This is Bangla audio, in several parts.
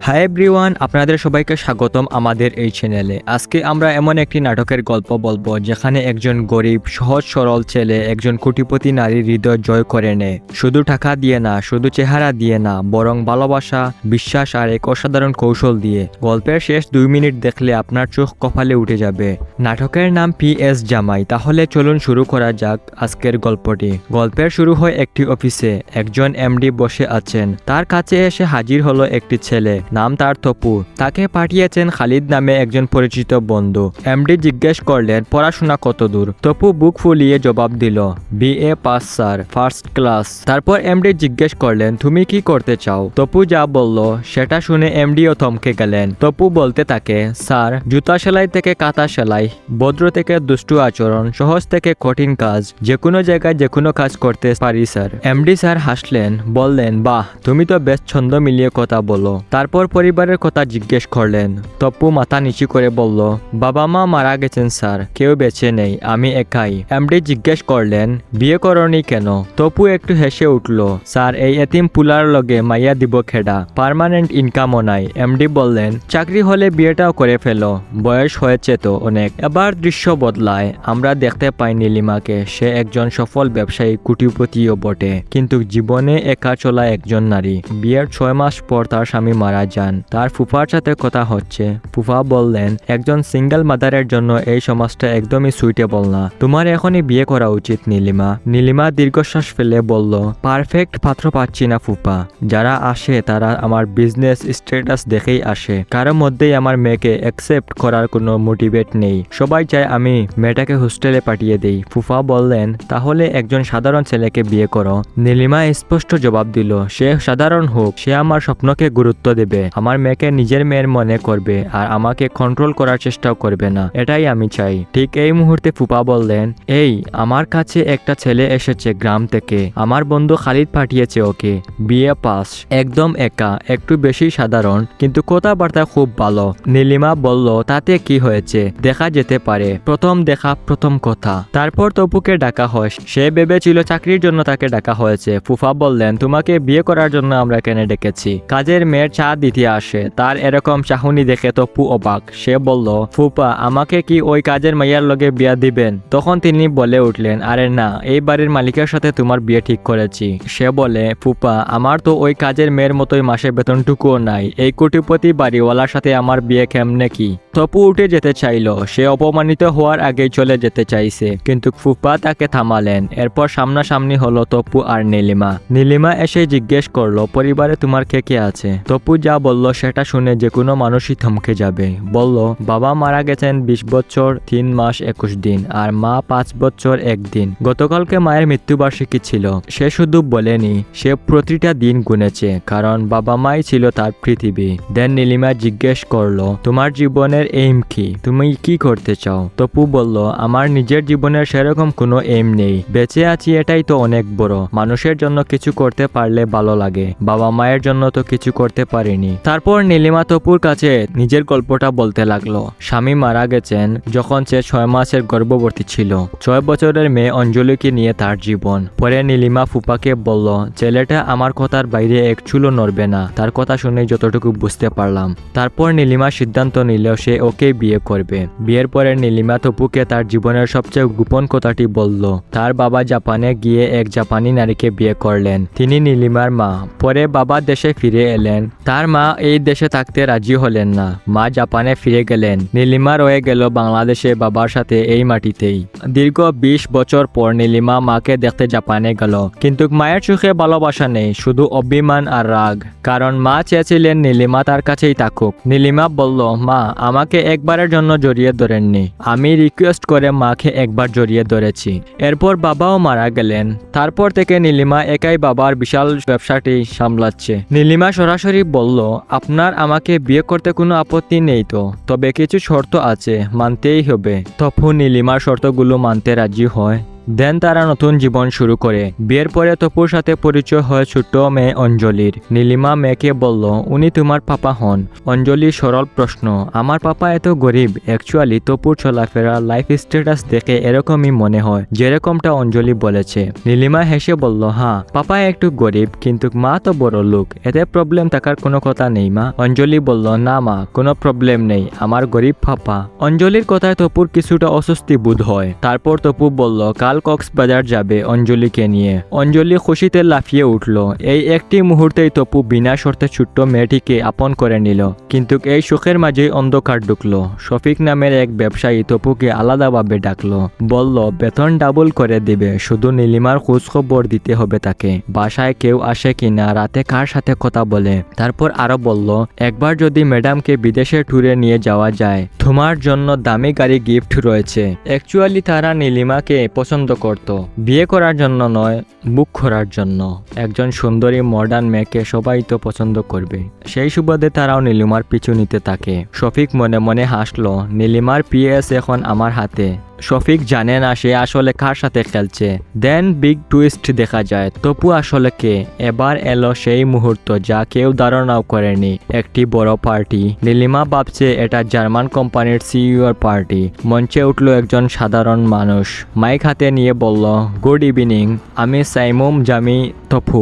হাই এভরিওয়ান, আপনাদের সবাইকে স্বাগতম আমাদের এই চ্যানেলে। আজকে আমরা এমন একটি নাটকের গল্প বলবো যেখানে একজন গরিব সহজ সরল ছেলে একজন কোটিপতি নারীর হৃদয় জয় করে নেয়। শুধু টাকা দিয়ে না, শুধু চেহারা দিয়ে না, বরং ভালোবাসা, বিশ্বাস আর এক অসাধারণ কৌশল দিয়ে। গল্পের শেষ 2 মিনিট দেখলে আপনার চোখ কপালে উঠে যাবে। নাটকের নাম PS জামাই। তাহলে চলুন শুরু করা যাক আজকের গল্পটি। গল্পের শুরু হয় একটি অফিসে। একজন MD বসে আছেন। তার কাছে এসে হাজির হলো একটি ছেলে, নাম তার তপু। তাকে পাঠিয়েছেন খালিদ নামে একজন পরিচিত বন্ধু। MD জিজ্ঞেস করলেন পড়াশোনা কত দূর। তপু বুক ফুলিয়ে জবাব দিল, BA pass sir, first class. তারপর MD জিজ্ঞেস করলেন তুমি কি করতে চাও। তপু যা বলল সেটা শুনে MDও থমকে গেলেন। তপু বলতে থাকে, স্যার, জুতা সেলাই থেকে কাঁথা সেলাই, ভদ্র থেকে দুষ্টু আচরণ, সহজ থেকে কঠিন কাজ, যে কোনো জায়গায় যে কোনো কাজ করতে পারি স্যার। MD স্যার হাসলেন, বললেন, বাহ, তুমি তো বেশ ছন্দ মিলিয়ে কথা বলো। তারপর পরিবারের কথা জিজ্ঞেস করলেন। তপু মাথা নিচু করে বলল, বাবা মা মারা গেছেন স্যার, কেউ বেঁচে নেই, আমি একাই। MD জিজ্ঞেস করলেন, বিয়ে করনি কেন। তপু একটু হেসে উঠল, স্যার, এই এতিম পুলার লগে মাইয়া দিব খেডা, পার্মানেন্ট ইনকামও নাই। MD বললেন, চাকরি হলে বিয়েটাও করে ফেলো, বয়স হয়েছে তো অনেক। এবার দৃশ্য বদলায়। আমরা দেখতে পাই নীলিমাকে। সে একজন সফল ব্যবসায়ী, কোটিপতিও বটে, কিন্তু জীবনে একা চলা একজন নারী। বিয়ের 6 মাস পর তার স্বামী মারা যান। তার ফুফার সাথে কথা হচ্ছে। ফুফা বললেন, একজন সিঙ্গেল মাদারের জন্য এই সমাজটা একদমই সুইটেবল না, তোমার এখনই বিয়ে করা উচিত নীলিমা। নীলিমা দীর্ঘশ্বাস ফেলে বলল, পারফেক্ট পাত্র পাচ্ছি না ফুফা। যারা আসে তারা আমার বিজনেস স্ট্যাটাস দেখেই আসে, কারো মধ্যেই আমার মেয়েকে অ্যাকসেপ্ট করার কোনো মোটিভেট নেই। সবাই চায় আমি মেয়েটাকে হোস্টেলে পাঠিয়ে দেই। ফুফা বললেন, তাহলে একজন সাধারণ ছেলেকে বিয়ে করো। নীলিমা স্পষ্ট জবাব দিল, সে সাধারণ হোক, সে আমার স্বপ্নকে গুরুত্ব দেবে, আমার মেয়েকে নিজের মেয়ের মনে করবে, আর আমাকে কন্ট্রোল করার চেষ্টাও করবে না, এটাই আমি চাই। ঠিক এই মুহূর্তে ফুপা বললেন, এই আমার কাছে একটা ছেলে এসেছে গ্রাম থেকে, আমার বন্ধু খালিদ পাঠিয়েছে ওকে, BA পাস, একদম একা, একটু বেশি সাধারণ, কিন্তু কথাবার্তা খুব ভালো। নীলিমা বলল, তাতে কি হয়েছে, দেখা যেতে পারে, প্রথম দেখা প্রথম কথা। তারপর তপুকে ডাকা হয়। সে ভেবেছিল চাকরির জন্য তাকে ডাকা হয়েছে। ফুফা বললেন, তোমাকে বিয়ে করার জন্য আমরা এখানে ডেকেছি। কাজের মেয়ের চা দিতে আসে। তার এরকম চাহনি দেখে তপু অবাক। সে বলল, ফুপা, আমাকে কি ওই কাজের মেয়ের লগে বিয়া দিবেন। তখন তিনি বলে উঠলেন, আরে না, এই বাড়ির মালিকের সাথে তোমার বিয়ে ঠিক করেছি। সে বলে, ফুপা, আমার তো ওই কাজের মেয়ের মতোই মাসে বেতনটুকুও নাই, এই কোটিপতি বাড়িওয়ালার সাথে আমার বিয়ে কেমনে কি। তপু উঠে যেতে চাইল। সে অপমানিত হওয়ার আগেই চলে যেতে চাইছে, কিন্তু ফুপা তাকে থামালেন। এরপর সামনাসামনি হলো তপু আর নীলিমা। নীলিমা এসে জিজ্ঞেস করলো, পরিবারে তোমার কে কে আছে। তপু যা বলল সেটা শুনে যে কোনো মানুষই থমকে যাবে। বলল, বাবা মারা গেছেন 20 বছর 3 মাস 21 দিন, আর মা 5 বছর 1 দিন। গতকালকে মায়ের মৃত্যুবার্ষিকী ছিল। সে শুধু বলেনি, সে প্রতিটা দিন গুনেছে, কারণ বাবা মাই ছিল তার পৃথিবী। দেন নীলিমা জিজ্ঞেস করলো, তোমার জীবনের এইম কি, তুমি কি করতে চাও। তপু বলল, আমার নিজের জীবনের সেরকম কোনো এইম নেই, বেঁচে আছি এটাই তো অনেক বড়। মানুষের জন্য কিছু করতে পারলে ভালো লাগে, বাবা মায়ের জন্য তো কিছু করতে পারিনি। তারপর নীলিমা তপুর কাছে নিজের গল্পটা বলতে লাগলো। স্বামী মারা গেছেন যখন সে 6 মাসের গর্ভবতী ছিল। 6 বছরের মেয়ে অঞ্জলিকে নিয়ে তার জীবন। পরে নীলিমা ফুপাকে বলল, ছেলেটা আমার কথার বাইরে এক চুলও নড়বে না, তার কথা শুনে যতটুকু বুঝতে পারলাম। তারপর নীলিমা সিদ্ধান্ত নিল সে ওকে বিয়ে করবে। বিয়ের পরে নীলিমা তপুকে তার জীবনের সবচেয়ে গোপন কথাটি বলল। তার বাবা জাপানে গিয়ে এক জাপানি নারীকে বিয়ে করলেন। তিনি নীলিমার মা। পরে বাবা দেশে ফিরে এলেন। তার মা এই দেশে থাকতে রাজি হলেন না। মা জাপানে ফিরে গেলেন। নীলিমা রয়ে গেল বাংলাদেশে বাবার সাথে এই মাটিতেই। দীর্ঘ 20 বছর পর নীলিমা মাকে দেখতে জাপানে গেল, কিন্তু মায়ের চোখে ভালোবাসা নেই, শুধু অভিমান আর রাগ, কারণ মা চেয়েছিলেন নীলিমা তার কাছেই থাকুক। নীলিমা বলল, মা, আমাকে একবারের জন্য জড়িয়ে ধরেননি। আমি রিকোয়েস্ট করে মাকে একবার জড়িয়ে ধরেছি। এরপর বাবাও মারা গেলেন। তারপর থেকে নীলিমা একাই বাবার বিশাল ব্যবসাটি সামলাচ্ছে। নীলিমা সরাসরি বলল, আপনার আমাকে বিয়ে করতে কোনো আপত্তি নেই তো, তবে কিছু শর্ত আছে, মানতেই হবে। তপু নীলিমার শর্তগুলো মানতে রাজি হয়। দেন তারা নতুন জীবন শুরু করে। বিয়ের পরে তপুর সাথে পরিচয় হয় ছোট্ট মেয়ে অঞ্জলির। নীলিমা মেয়েকে বলল, উনি তোমার পাপা হন। অঞ্জলি সরল প্রশ্ন, আমার পাপা এত গরিব? অ্যাকচুয়ালি তপুর চলাফেরা লাইফ স্ট্যাটাস দেখে এরকমই মনে হয় যেরকমটা অঞ্জলি বলেছে। নীলিমা হেসে বলল, হ্যাঁ পাপা একটু গরিব, কিন্তু মা তো বড় লোক, এতে প্রবলেম থাকার কোনো কথা নেই মা। অঞ্জলি বলল, না মা, কোনো প্রবলেম নেই, আমার গরিব পাপা। অঞ্জলির কথায় তপুর কিছুটা অস্বস্তি বোধ হয়। তারপর তপু বলল, কাল কক্সবাজার যাবে অঞ্জলিকে নিয়ে। অঞ্জলি খুশিতে লাফিয়ে উঠল। এই একটি মুহূর্তেই তপু বিনা শর্তে ছোট্ট মেয়েটিকে আপন করে নিল। কিন্তু এই সুখের মাঝেই অন্ধকার ঢুকলো। শফিক নামের এক ব্যবসায়ী তপুকে আলাদাভাবে ডাকলো, বলল বেতন ডাবল করে দিবে, শুধু নীলিমার খোঁজ খবর দিতে হবে তাকে, বাসায় কেউ আসে কিনা, রাতে কার সাথে কথা বলে। তারপর আরো বলল, একবার যদি ম্যাডামকে বিদেশের ট্যুরে নিয়ে যাওয়া যায়, তোমার জন্য দামি গাড়ি গিফট রয়েছে। অ্যাকচুয়ালি তারা নীলিমাকে পছন্দ করত, বিয়ে করার জন্য নয়, বুক করার জন্য। একজন সুন্দরী মডার্ন মেয়েকে সবাই তো পছন্দ করবে। সেই সুবাদে তারাও নীলিমার পিছু নিতে থাকে। শফিক মনে মনে হাসলো, নীলিমার পিএস এখন আমার হাতে। শফিক জানে না সে আসলে কার সাথে খেলছে। দেন বিগ টুইস্ট দেখা যায়, তপু আসলে কে। এবার এলো সেই মুহূর্ত যা কেউ ধারণাও করেনি, একটি বড় পার্টি। নীলিমা ভাবছে এটা জার্মান কোম্পানির সিইওর পার্টি। মঞ্চে উঠল একজন সাধারণ মানুষ, মাইক হাতে নিয়ে বলল, গুড ইভিনিং, আমি সাইমুম জামি তপু,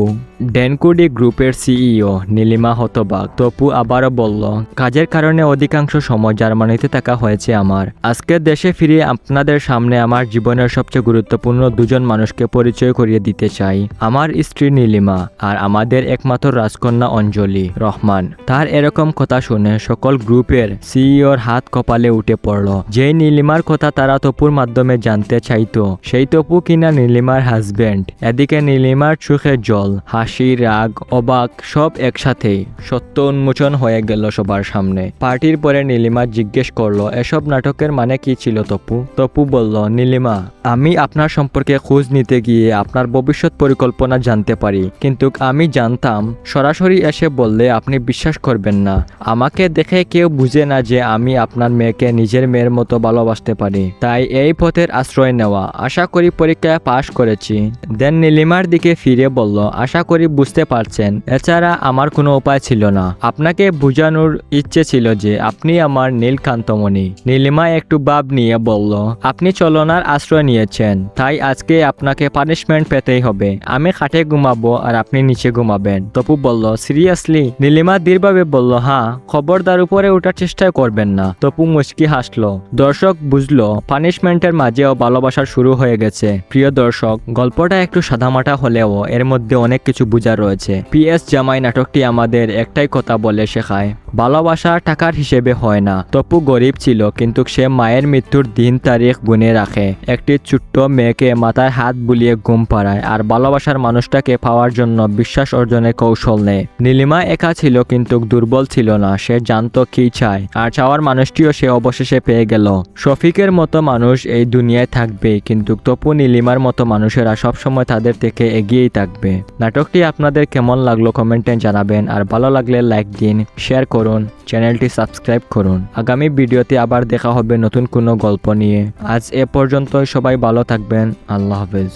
ডেনকুডি গ্রুপের সিইও। নীলিমা হতবাক। তপু আবারও বলল, কাজের কারণে অধিকাংশ সময় জার্মানিতে থাকা হয়েছে আমার। আজকে দেশে ফিরে আপনাদের সামনে আমার জীবনের সবচেয়ে গুরুত্বপূর্ণ দুজন মানুষকে পরিচয় করিয়ে দিতে চাই। আমার স্ত্রী নীলিমা আর আমাদের একমাত্র রাজকন্যা অঞ্জলি রহমান। তার এরকম কথা শুনে সকল গ্রুপের সিইওর হাত কপালে উঠে পড়ল। যেই নীলিমার কথা তারা তপুর মাধ্যমে জানতে চাইতো, সেই তপু কিনা নীলিমার হাজবেন্ড। এদিকে নীলিমার চোখে জল, হাসি, রাগ, অবাক সব একসাথেই। সত্য উন্মোচন হয়ে গেল সবার সামনে। পার্টির পরে নীলিমা জিজ্ঞেস করলো, এসব নাটকের মানে কি ছিল তপু? তপু বলল, নীলিমা, আমি আপনার সম্পর্কে খোঁজ নিতে গিয়ে আপনার ভবিষ্যৎ পরিকল্পনা জানতে পারি, কিন্তু আমি জানতাম সরাসরি এসে বললে আপনি বিশ্বাস করবেন না। আমাকে দেখে কেউ বুঝে না যে আমি আপনার মেয়েকে নিজের মেয়ের মতো ভালোবাসতে পারি, তাই এই পথের আশ্রয় নেওয়া। আশা করি পরীক্ষায় পাশ করেছি। দেন নীলিমার দিকে ফিরে বলল, আশা করি বুঝতে পারছেন, এছাড়া আমার কোনো উপায় ছিল না। আপনাকে বোঝানোর ইচ্ছে ছিল যে আপনি আমার নীলকান্তমণি। নীলিমা একটু ভাব নিয়ে বলল, আপনি চলনার আশ্রয় নিয়েছেন, তাই আজকে আপনাকে পানিশমেন্ট পেতেই হবে। আমি খাটে ঘুমাবো আর আপনি নিচে ঘুমাবেন। তপু বলল, সিরিয়াসলি? নীলিমা দৃঢ়ভাবে বলল, হ্যাঁ, খবরদার উপরে ওঠার চেষ্টা করবেন না। তপু মুচকি হাসলো। দর্শক বুঝলো পানিশমেন্টের মাঝেও ভালোবাসা শুরু হয়ে গেছে। প্রিয় দর্শক, গল্পটা একটু সাদামাটা হলেও এর মধ্যে অনেক কিছু বোঝা রয়েছে। পিএস জামাই নাটকটি আমাদের একটাই কথা বলে শেখায়, ভালোবাসা টাকার হিসেবে হয় না। তপু গরিব ছিল, কিন্তু সে মায়ের মৃত্যুর দিন তারিখ গুনে রাখে, একটি ছোট্ট মেয়েকে মাথায় হাত বুলিয়ে ঘুম পাড়ায়, আর ভালোবাসার মানুষটাকে পাওয়ার জন্য বিশ্বাস অর্জনের কৌশল নেয়। নীলিমা একা ছিল, কিন্তু দুর্বল ছিল না। সে জানতো কি চায়, আর চাওয়ার মানুষটিও সে অবশেষে পেয়ে গেল। শফিকের মতো মানুষ এই দুনিয়ায় থাকবে, কিন্তু তপু নীলিমার মতো মানুষেরা সবসময় তাদের থেকে এগিয়েই থাকবে। নাটকটি আপনাদের কেমন লাগলো কমেন্টে জানাবেন, আর ভালো লাগলে লাইক দিন, শেয়ার করুন, চ্যানেলটি সাবস্ক্রাইব করুন। আগামী ভিডিওতে আবার দেখা হবে নতুন কোনো গল্প নিয়ে। আজ এ পর্যন্ত, সবাই ভালো থাকবেন। আল্লাহ হাফেজ।